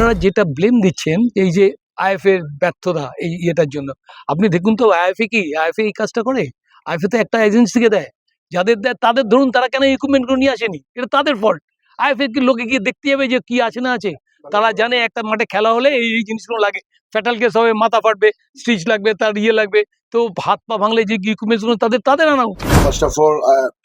আপনারা যেটা ব্লেম দিচ্ছেন এই যে আইএফ এর ব্যর্থতা এই ইয়েটার জন্য, আপনি দেখুন তো আইএফএ কি আইএফএ এই কাজটা করে? আইএফএ তো একটা এজেন্সিকে দেয়, যাদের দেয় তাদের ধরুন তারা কেন ইকুইপমেন্টগুলো নিয়ে আসেনি, এটা তাদের ফল্ট। আইএফএ কি লোকে গিয়ে দেখতে যাবে যে কি আছে না আছে? তারা জানে একটা মাঠে খেলা হলে এই এই জিনিসগুলো লাগে, ফ্যাটাল কেস হবে, মাথা ফাটবে, স্টিচ লাগবে, তার ইয়ে লাগবে, তো হাত পা ভাঙলে যে ইকুইপমেন্টসগুলো তাদের আনা উচিত। First of all,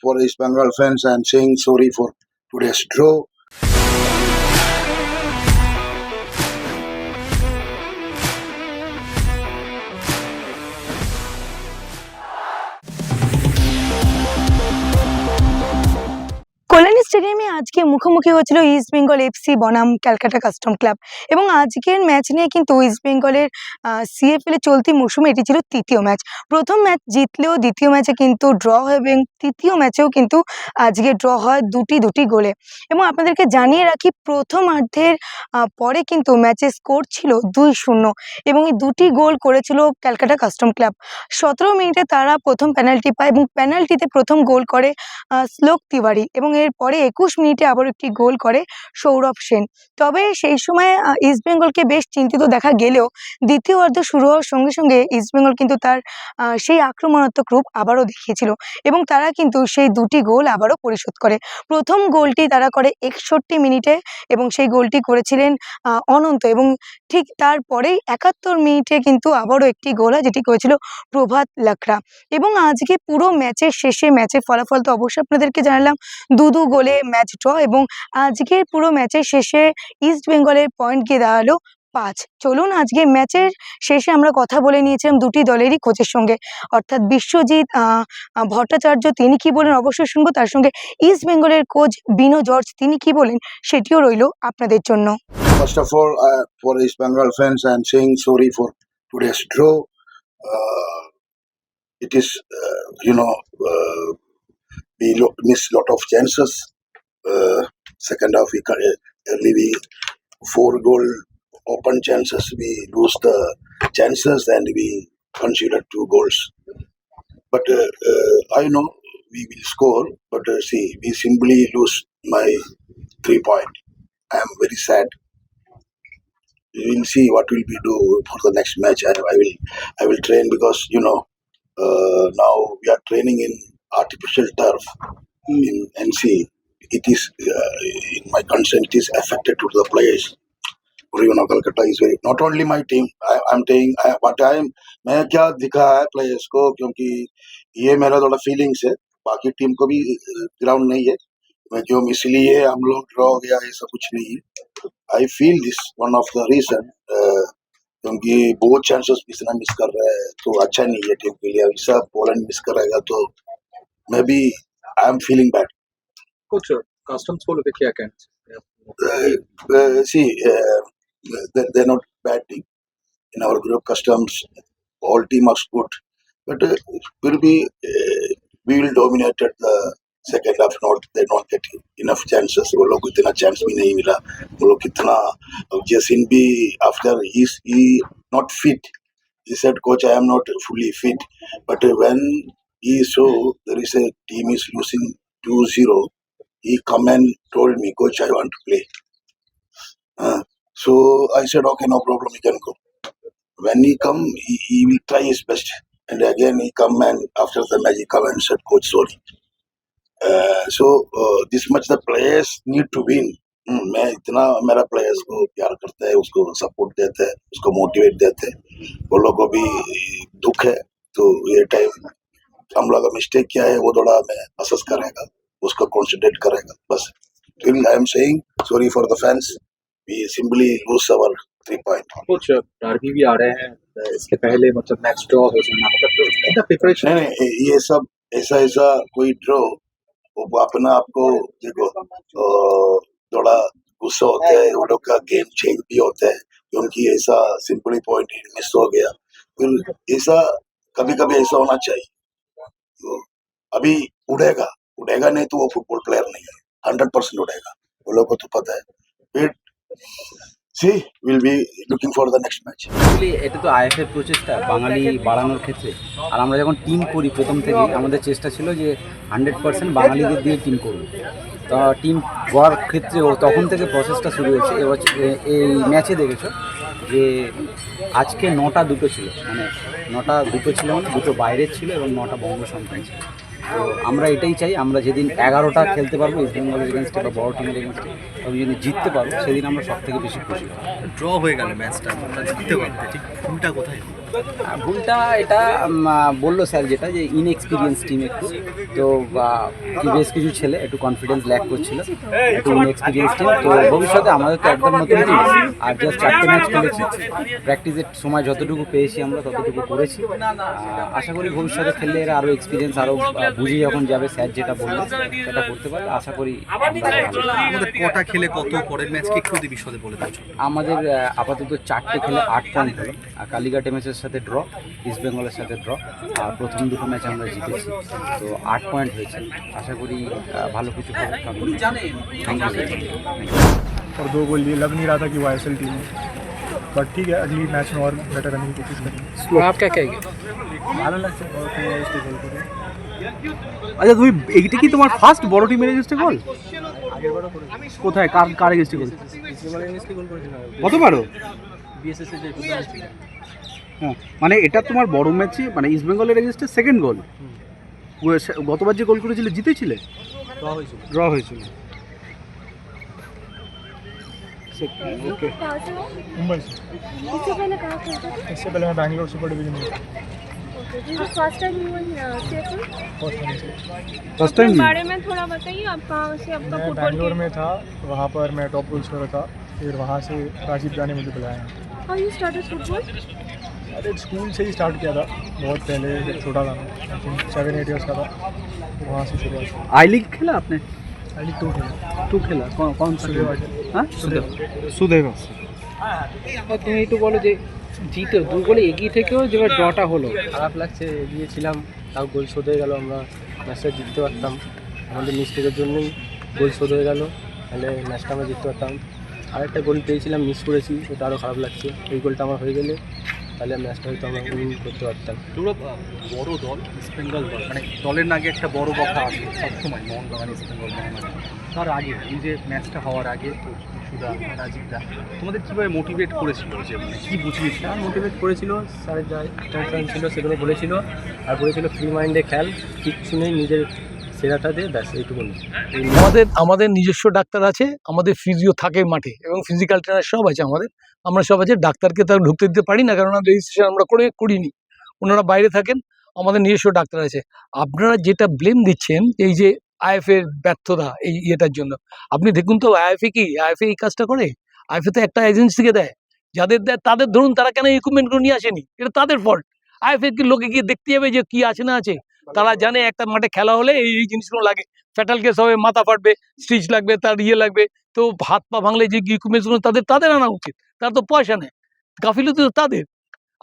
for East Bengal fans, I am saying sorry for today's draw. Kalyani স্টেডিয়ামে আজকে মুখোমুখি হচ্ছিল ইস্ট বেঙ্গল এফসি বনাম ক্যালকাটা কাস্টম ক্লাব এবং আজকের ম্যাচ নিয়ে কিন্তু ইস্ট বেঙ্গলের সিএফএল এর চলতি মৌসুমে এটি ছিল তৃতীয় ম্যাচ। প্রথম ম্যাচ জিতলেও দ্বিতীয় ম্যাচে কিন্তু ড্র হয় এবং তৃতীয় ম্যাচেও কিন্তু আজকে ড্র হয় দুটি গোলে। এবং আপনাদেরকে জানিয়ে রাখি প্রথমার্ধের পরে কিন্তু ম্যাচের স্কোর ছিল 2-0 এবং এই দুটি গোল করেছিল ক্যালকাটা কাস্টম ক্লাব। 17 মিনিটে তারা প্রথম পেনাল্টি পায় এবং পেনাল্টিতে প্রথম গোল করে শ্লোক তিওয়ারি এবং এরপরে 21 মিনিটে আবার একটি গোল করে সৌরভ সেন। তবে সেই সময় ইস্টবেঙ্গলকে বেশ চিন্তিত দেখা গেলেও দ্বিতীয় অর্ধ শুরু হওয়ার সঙ্গে সঙ্গে ইস্টবেঙ্গল কিন্তু তার সেই আক্রমণাত্মক রূপ আবারও দেখিয়েছিল এবং তারা কিন্তু সেই দুটি গোল আবারও পরিশোধ করে। প্রথম গোলটি তারা করে 61 মিনিটে এবং সেই গোলটি করেছিলেন অনন্ত এবং ঠিক তারপরেই 71 মিনিটে কিন্তু আবারও একটি গোল হয় যেটি করেছিল প্রভাত লাকড়া। এবং আজকে পুরো ম্যাচের শেষে ম্যাচের ফলাফল তো অবশ্যই আপনাদেরকে জানালাম, 2-2 গোলে ম্যাচ ড্র এবং আজকের পুরো ম্যাচের শেষে ইস্ট বেঙ্গলের পয়েন্ট গিয়ে দাঁড়ালো 5। চলুন আজকে ম্যাচের শেষে আমরা কথা বলে নিয়েছিলাম দুটি দলেরই কোচের সঙ্গে, অর্থাৎ বিশ্বজিৎ ভট্টাচার্য তিনি কি বলেন অবশ্যই শুনবো, তার সঙ্গে ইস্ট বেঙ্গলের কোচ বিনো জর্জ তিনি কি বলেন সেটিও রইল আপনাদের জন্য। First of all, for East Bengal fans, I am saying sorry for today's draw. It is, we missed lot of chances. Second half, we 4-goal open chances. We lose the chances and we conceded 2 goals. But I know we will score. But see, we simply lose my 3 points. I am very sad. We will see what will we do for the next match. I will train because now we are training in artificial turf in NC. It is in my concern. It is affected to the players. Calcutta is very not only my team. I'm saying what मैं क्या दिखा है players को, क्योंकि ये मेरा थोड़ा feelings है, बाकी टीम को भी ग्राउंड नहीं है मैं क्यों इसलिए हम लोग ड्रॉ गया ऐसा कुछ नहीं है। I feel this one of the reason, क्योंकि बहुत चांसेस इसने मिस कर रहा है तो अच्छा नहीं है टीम के लिए। ऐसा पोलैंड मिस करेगा तो maybe I am feeling bad. कुछ कस्टम्स को लेके क्या कहना see they're not bad team in our group. Customs all team are good, but will be we will dominated the second half. They not get enough chances. वो लोग को इतना chance भी नहीं मिला। वो लोग कितना जैसिन भी after he not fit. He said, coach, I am not fully fit. But when he saw there is a team is losing 2-0, he come and told me, coach, I want to play. So I said, okay, no problem, he can go. When he come, he will try his best. And again he come and after the match he come and said, coach, sorry. So this much the players need to win. मैं इतना मेरा players को प्यार करता है, उसको support देते हैं, उसको मोटिवेट देते हैं। वो लोग को भी दुख है तो ये टाइम हम लोग का मिस्टेक क्या है वो थोड़ा मैं असेस करेगा, उसको कंसंट्रेट करेगा बस। I am saying sorry for the fans, we simply lose our 3 point. कुछ डर्बी भी आ रहे हैं इसके पहले, मतलब मैच ड्रॉ हो जाना, मतलब प्रिपरेशन नहीं ये सब ऐसा कोई ड्रॉ वो अपना आपको देखो थोड़ा गुस्सा होता है, वो लोग का गेम चेंज भी होता है क्योंकि ऐसा सिंपली पॉइंट मिस हो गया। फिर ऐसा कभी ऐसा होना चाहिए। तो अभी उड़ेगा नहीं तो वो फुटबॉल प्लेयर नहीं है, 100% उड़ेगा, वो लोग को तो पता है। फिर see we'll be looking for the next match. এটা তো আইএফএ প্রচেষ্টা বাঙালি বাড়ানোর ক্ষেত্রে, আর আমরা যখন টিম করি প্রথম থেকেই আমাদের চেষ্টা ছিল যে 100% বাঙালিদের দিয়ে টিম করব। টিম গড়ার ক্ষেত্রে ও তখন থেকে প্রসেসটা শুরু হয়েছে। এবছর এই ম্যাচে দেখেছো যে আজকে 9টা 2টো ছিল, মানে 9টা 2টো ছিল, মানে 2টো বাইরের ছিল এবং 9টা বঙ্গ সন্তান ছিল। তো আমরা এটাই চাই, আমরা যেদিন 11টা খেলতে পারবো ইস্ট বেঙ্গলের এগেনস্টে বা বড় টিমের এগেনস্টে, এবং যদি জিততে পারবো সেদিন আমরা সব থেকে বেশি খুশি হব। ড্র হয়ে গেল ম্যাচটা, তোমরা জিততে পারতে, ঠিক ভুলটা কোথায়? ভুলটা এটা বললো স্যার যেটা, যে ইনএক্সপিরিয়েন্স টিম একটু, তো কি বেশ কিছু ছেলে একটু কনফিডেন্স ল্যাক করছিল, একটু ইনএক্সপিরিয়েন্স টিম। তো ভবিষ্যতে আমাদের তো একদম নতুন টিম, আর জাস্ট 4টে ম্যাচ খেলেছি, প্র্যাকটিসের সময় যতটুকু পেয়েছি আমরা ততটুকু করেছি। আশা করি ভবিষ্যতে খেললে এরা আরও এক্সপিরিয়েন্স, আরও বুঝে যখন যাবে স্যার যেটা বললো সেটা করতে পারলে আশা করি আমরা ভালো। আমাদের কটা খেলে কত, পরের ম্যাচকে একটু যদি বিশদে বলে দিচ্ছ। আমাদের আপাতত 4টে খেলে 8 পয়েন্ট হলো, আর কালীঘাট এমএসের সাথে ড্র, ইস্ট বেঙ্গলের সাথে ড্র, আর প্রথম 2টো ম্যাচ আমরা জিতেছি, তো 8 পয়েন্ট হয়েছে। আশা করি ভালো কিছু হবে। Thank you. और 2 गोल लिए, लग नहीं रहा था कि वो आईएसएल टीम है, बट ठीक है, अगली मैच में और बेटर करने की कोशिश करेंगे। आप क्या कहेंगे? ভালো লাগছে বড় টিম এগেইনস্টে গোল করে। আচ্ছা, তুমি এইটা কি তোমার ফার্স্ট বড় টিমের এগেইনস্টে গোল? আগের বারও করেছি, কোথায়, কার এগেইনস্টে গোল? ইসমাইল এগেইনস্টে গোল করেছিলাম কতবারও? বিএসএস এর যে ছিল। হ্যাঁ, মানে এটা তোমার বড় ম্যাচে, মানে ইস্ট বেঙ্গলের এগেইনস্টে সেকেন্ড গোল। গতবার যে গোল করেছিলে জিতেছিলে? ড্র হয়েছিল। ড্র হয়েছিল। ओके। मुंबई से। इससे पहले कहाँ खेलते थे? इससे पहले मैं बैंगलोर सुपर डिवीजन में था, first time you in CFL? First time से। फर्स्ट टाइम के बारे में थोड़ा बताइए, आप कहाँ से आपका मैं फुटबॉल बैंगलोर में था, वहाँ पर मैं टॉप गोल स्कोरर था, फिर वहाँ से राजीव दा ने मुझे बुलाया। How you started football? अरे स्कूल से ही स्टार्ट किया था, बहुत पहले जब छोटा था मैं, आई थिंक 7-8 ईयर्स का था, फिर वहाँ से शुरुआत की। आई लीग खेला आपने? आई लीग 2 खेला, 2 खेला, कौन सा? सुदेवा से। हाँ, সুদেবা। তুমি একটু বলো যে জিতে 2 গোলে এগিয়ে থেকেও যে ড্রটা হলো। খারাপ লাগছে, এগিয়েছিলাম তাও গোল শোধ হয়ে গেল, আমরা ম্যাচটা জিততে পারতাম, আমাদের মিস্টেকের জন্যই গোল শোধ হয়ে গেল, তাহলে ম্যাচটা আমরা জিততে পারতাম। আরেকটা গোল পেয়েছিলাম, মিস করেছি, ওটা আরও খারাপ লাগছে। এই গোলটা আমার হয়ে গেলে তাহলে ম্যাচটা হয়তো আমরা উইন করতে পারতাম। পুরো বড় দল ইস্ট বেঙ্গল দল, মানে দলের আগে একটা বড় কথা আসে সবসময়, মোহনবাগান ইস্ট বেঙ্গল মোহনবাগান। তার আগে এই যে ম্যাচটা হওয়ার আগে তো সুদা, রাজীবদা তোমাদের কীভাবে মোটিভেট করেছিল, যে মানে কী বুঝিয়েছিল? স্যার মোটিভেট করেছিল, স্যারের যা ইনস্ট্রাকশন ছিল সেগুলো বলেছিল, আর বলেছিল ফ্রি মাইন্ডে খেল, কিচ্ছু নেই, নিজের সেরাটা দিয়ে ব্যাস এইটুকুনি। আমাদের নিজস্ব ডাক্তার আছে, আমাদের ফিজিও থাকে মাঠে, এবং ফিজিক্যাল ট্রেনার সব আছে আমাদের। আমরা সব আছে, ডাক্তারকে তার ঢুকতে দিতে পারি না, কারণ রেজিস্ট্রেশন আমরা করিনি, ওনারা বাইরে থাকেন। আমাদের নিজস্ব ডাক্তার আছে। আপনারা যেটা ব্লেম দিচ্ছেন এই যে আইএফএ ব্যর্থতা, এই ইয়েটার জন্য, আপনি দেখুন তো আইএফএ কি, আইএফএ এই কাজটা করে? আইএফএ তো একটা এজেন্সিকে দেয়, যাদের দেয় তাদের ধরুন, তারা কেন ইকুইপমেন্টগুলো নিয়ে আসেনি, এটা তাদের ফল্ট। আইএফএ কি লোকে গিয়ে দেখতে যাবে যে কি আছে না আছে? তারা জানে একটা মাঠে খেলা হলে এই জিনিসগুলো লাগে, ফ্যাটাল কেস হবে, মাথা ফাটবে, স্টিচ লাগবে, তার লাগবে, তো হাত পা ভাঙলে যে ইকুইপমেন্টসগুলো তাদের আনা উচিত। তারা তো পয়সা নেয়, গাফিলতি তো তাদের।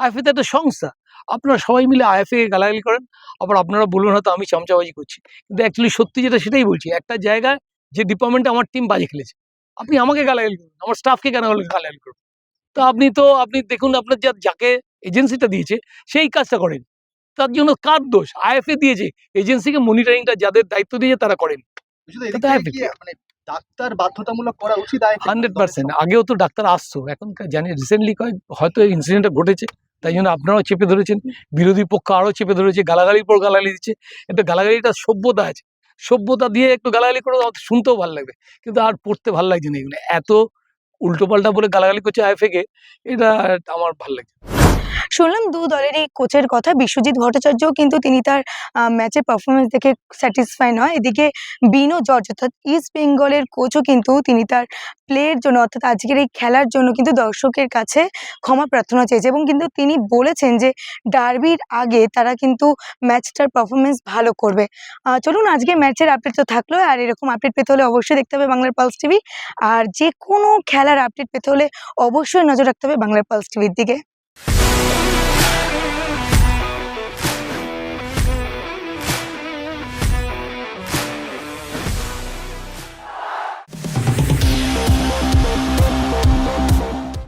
আইএফএ তো একটা সংস্থা। আপনারা সবাই মিলে আইএফএ গালাগালি করেন, আবার আপনারা বলুন হয়তো আমি চামচাবাজি করছি, কিন্তু অ্যাকচুয়ালি সত্যি যেটা সেটাই বলছি। একটা জায়গায় যে ডিপার্টমেন্টে আমার টিম বাজে খেলেছে, আপনি আমাকে গালাগালি করুন, আমার স্টাফকে কেন গালাগালি করুন? তো আপনি দেখুন, আপনার যাকে এজেন্সিটা দিয়েছে সেই কাজটা করেন, তার জন্য কার দোষ? আইএফএ দিয়েছে, এজেন্সিকে মনিটরিংটা যাদের দায়িত্ব দিয়েছে তারা করেন। মানে ডাক্তার বাধ্যতামূলক করা উচিত 100%। আগেও তো ডাক্তার আসতো, এখন জানি রিসেন্টলি হয়তো ইনসিডেন্টটা ঘটেছে, তাই জন্য আপনারাও চেপে ধরেছেন, বিরোধী পক্ষ আরও চেপে ধরেছে, গালাগালির পর গালাগালি দিচ্ছে। কিন্তু গালাগালিটা সভ্যতা আছে, সভ্যতা দিয়ে একটু গালাগালি করে শুনতেও ভালো লাগবে, কিন্তু আর পড়তে ভালো লাগছে না। এগুলো এত উল্টোপাল্টা বলে গালাগালি করছে আইএফএকে, এটা আমার ভালো লাগছে। শুনলাম 2 দলেরই কোচের কথা। বিশ্বজিৎ ভট্টাচার্য কিন্তু তিনি তার ম্যাচের পারফরমেন্স দেখে স্যাটিসফাই নয়। এদিকে বিনো জর্জ অর্থাৎ ইস্ট বেঙ্গলের কোচও কিন্তু তিনি তার প্লের জন্য, অর্থাৎ আজকের এই খেলার জন্য কিন্তু দর্শকের কাছে ক্ষমা প্রার্থনা চেয়েছে, এবং কিন্তু তিনি বলেছেন যে ডার্বির আগে তারা কিন্তু ম্যাচটার পারফরমেন্স ভালো করবে। চলুন, আজকে ম্যাচের আপডেট তো থাকলো, আর এরকম আপডেট পেতে হলে অবশ্যই দেখতে হবে বাংলার পালস টিভি, আর যে কোনো খেলার আপডেট পেতে হলে অবশ্যই নজর রাখতে হবে বাংলার পালস টিভির দিকে।